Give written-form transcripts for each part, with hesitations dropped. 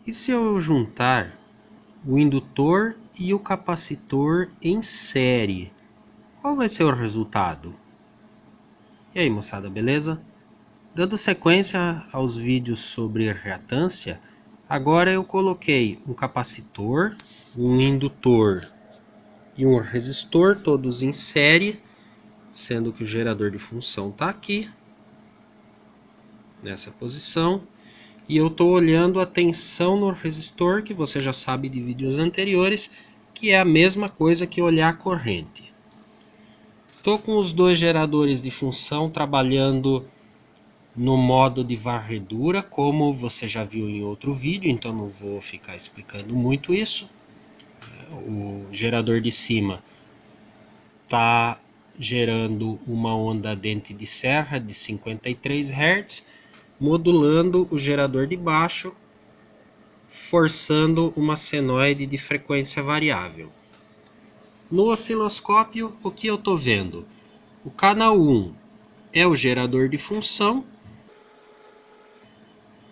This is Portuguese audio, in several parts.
E se eu juntar o indutor e o capacitor em série, qual vai ser o resultado? E aí, moçada, beleza? Dando sequência aos vídeos sobre reatância, agora eu coloquei um capacitor, um indutor e um resistor, todos em série, sendo que o gerador de função está aqui, nessa posição. E eu estou olhando a tensão no resistor, que você já sabe de vídeos anteriores, que é a mesma coisa que olhar a corrente. Estou com os dois geradores de função trabalhando no modo de varredura, como você já viu em outro vídeo, então não vou ficar explicando muito isso. O gerador de cima está gerando uma onda dente de serra de 53 Hz, modulando o gerador de baixo, forçando uma senoide de frequência variável. No osciloscópio, o que eu estou vendo? O canal 1 é o gerador de função,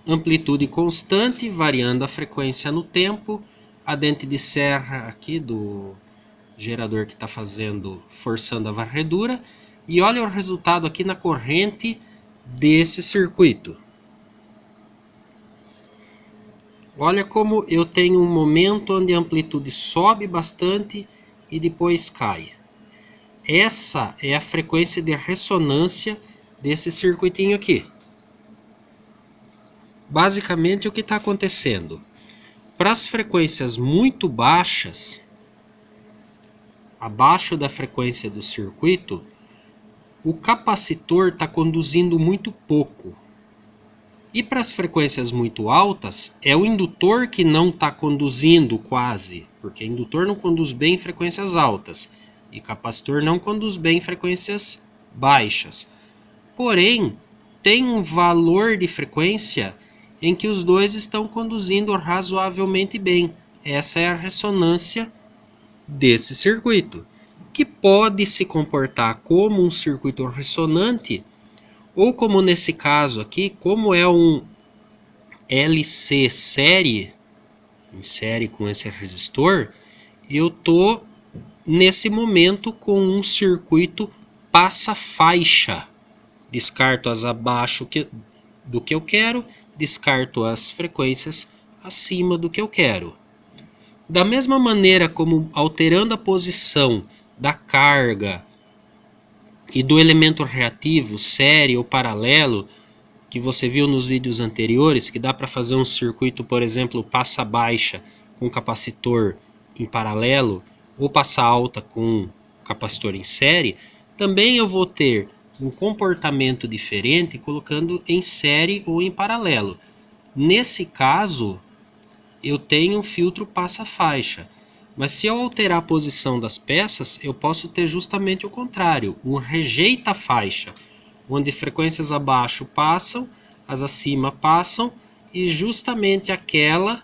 amplitude constante, variando a frequência no tempo, a dente de serra aqui do gerador que está forçando a varredura, e olha o resultado aqui na corrente desse circuito. Olha como eu tenho um momento onde a amplitude sobe bastante e depois cai. Essa é a frequência de ressonância desse circuitinho aqui. Basicamente, o que está acontecendo? Para as frequências muito baixas, abaixo da frequência do circuito, o capacitor está conduzindo muito pouco. E para as frequências muito altas, é o indutor que não está conduzindo quase, porque indutor não conduz bem em frequências altas e capacitor não conduz bem em frequências baixas. Porém, tem um valor de frequência em que os dois estão conduzindo razoavelmente bem. Essa é a ressonância desse circuito, que pode se comportar como um circuito ressonante, ou como nesse caso aqui, como é um LC série, em série com esse resistor, eu estou nesse momento com um circuito passa-faixa. Descarto as abaixo do que eu quero, descarto as frequências acima do que eu quero. Da mesma maneira como alterando a posição da carga e do elemento reativo, série ou paralelo, que você viu nos vídeos anteriores, que dá para fazer um circuito, por exemplo, passa baixa com capacitor em paralelo ou passa alta com capacitor em série, também eu vou ter um comportamento diferente colocando em série ou em paralelo. Nesse caso, eu tenho um filtro passa-faixa, mas se eu alterar a posição das peças, eu posso ter justamente o contrário, um rejeita-faixa, onde frequências abaixo passam, as acima passam, e justamente aquela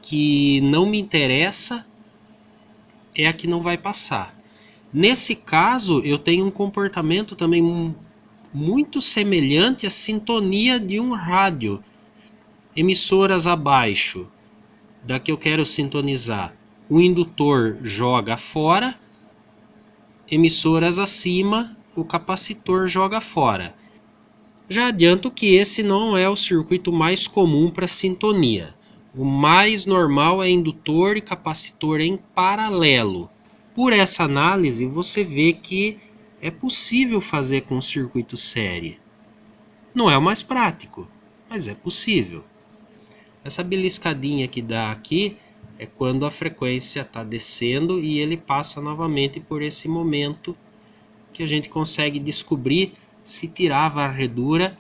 que não me interessa é a que não vai passar. Nesse caso, eu tenho um comportamento também muito semelhante à sintonia de um rádio. Emissoras abaixo da que eu quero sintonizar, o indutor joga fora, emissoras acima, o capacitor joga fora. Já adianto que esse não é o circuito mais comum para sintonia. O mais normal é indutor e capacitor em paralelo. Por essa análise, você vê que é possível fazer com circuito série. Não é o mais prático, mas é possível. Essa beliscadinha que dá aqui é quando a frequência está descendo e ele passa novamente por esse momento que a gente consegue descobrir se tirar a varredura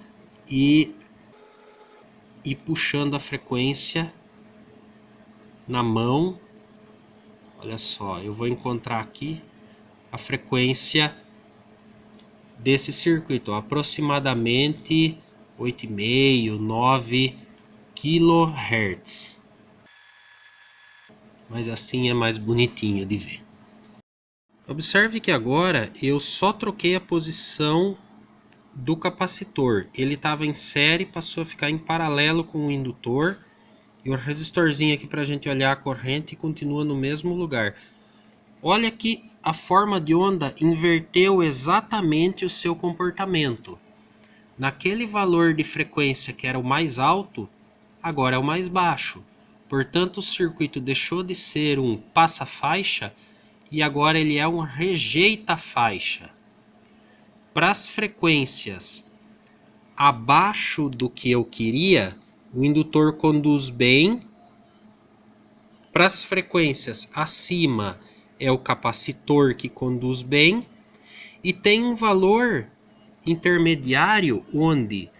e ir puxando a frequência na mão. Olha só, eu vou encontrar aqui a frequência desse circuito, aproximadamente 8,5, 9 kHz. Mas assim é mais bonitinho de ver. Observe que agora eu só troquei a posição do capacitor. Ele estava em série, passou a ficar em paralelo com o indutor E o resistorzinho aqui para a gente olhar a corrente continua no mesmo lugar. Olha que a forma de onda inverteu exatamente o seu comportamento. Naquele valor de frequência que era o mais alto, agora é o mais baixo. Portanto, o circuito deixou de ser um passa-faixa e agora ele é um rejeita-faixa. Para as frequências abaixo do que eu queria, o indutor conduz bem. Para as frequências acima, é o capacitor que conduz bem. E tem um valor intermediário onde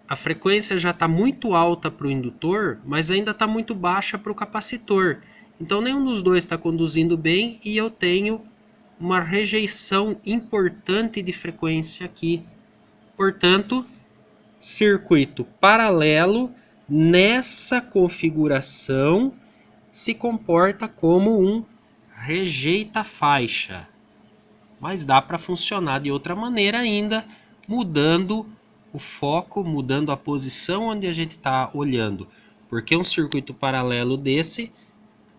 a frequência já está muito alta para o indutor, mas ainda está muito baixa para o capacitor. Então nenhum dos dois está conduzindo bem e eu tenho uma rejeição importante de frequência aqui. Portanto, circuito paralelo nessa configuração se comporta como um rejeita-faixa. Mas dá para funcionar de outra maneira ainda, mudando o foco, mudando a posição onde a gente está olhando. Porque um circuito paralelo desse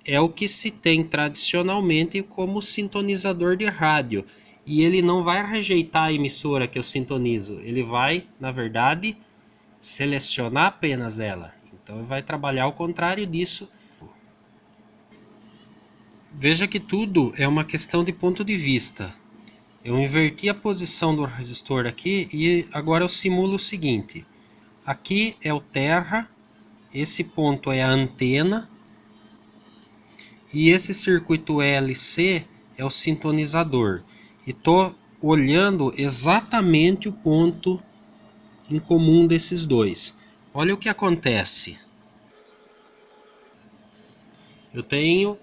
é o que se tem tradicionalmente como sintonizador de rádio. E ele não vai rejeitar a emissora que eu sintonizo, ele vai, na verdade, selecionar apenas ela. Então ele vai trabalhar ao contrário disso. Veja que tudo é uma questão de ponto de vista. Eu inverti a posição do resistor aqui e agora eu simulo o seguinte. Aqui é o terra, esse ponto é a antena e esse circuito LC é o sintonizador. E estou olhando exatamente o ponto em comum desses dois. Olha o que acontece. Eu tenho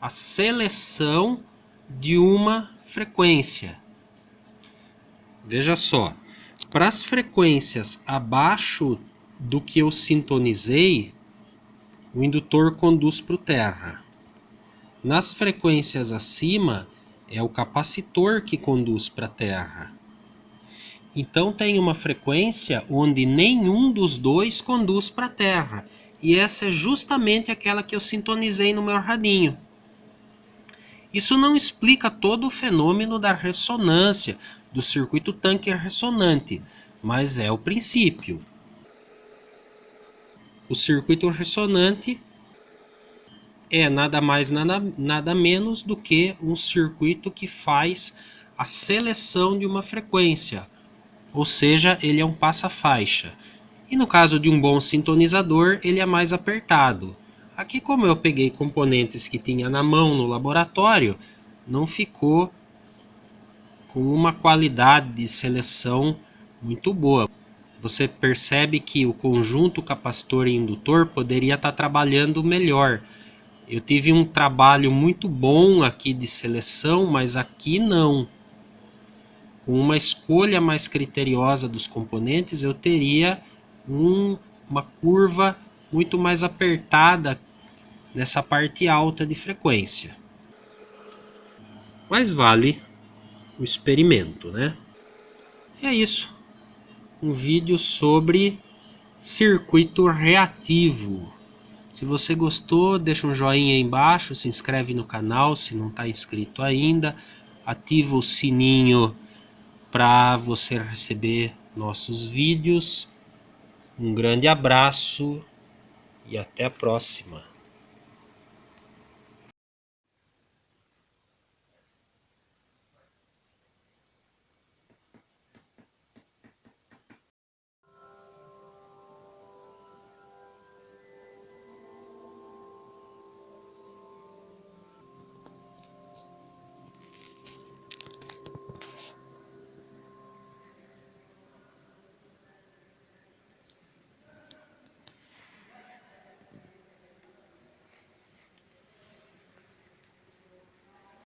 a seleção de uma frequência. Veja só, para as frequências abaixo do que eu sintonizei, o indutor conduz para o terra. Nas frequências acima, é o capacitor que conduz para a terra. Então tem uma frequência onde nenhum dos dois conduz para a terra. E essa é justamente aquela que eu sintonizei no meu radinho. Isso não explica todo o fenômeno da ressonância, do circuito tanque ressonante, mas é o princípio. O circuito ressonante é nada mais nada menos do que um circuito que faz a seleção de uma frequência, ou seja, ele é um passa-faixa. E no caso de um bom sintonizador, ele é mais apertado. Aqui, como eu peguei componentes que tinha na mão no laboratório, não ficou com uma qualidade de seleção muito boa. Você percebe que o conjunto capacitor e indutor poderia estar trabalhando melhor. Eu tive um trabalho muito bom aqui de seleção, mas aqui não. Com uma escolha mais criteriosa dos componentes, eu teria uma curva muito mais apertada nessa parte alta de frequência. Mas vale o experimento, né? É isso. Um vídeo sobre circuito reativo. Se você gostou, deixa um joinha aí embaixo, se inscreve no canal se não está inscrito ainda, ativa o sininho para você receber nossos vídeos. Um grande abraço e até a próxima.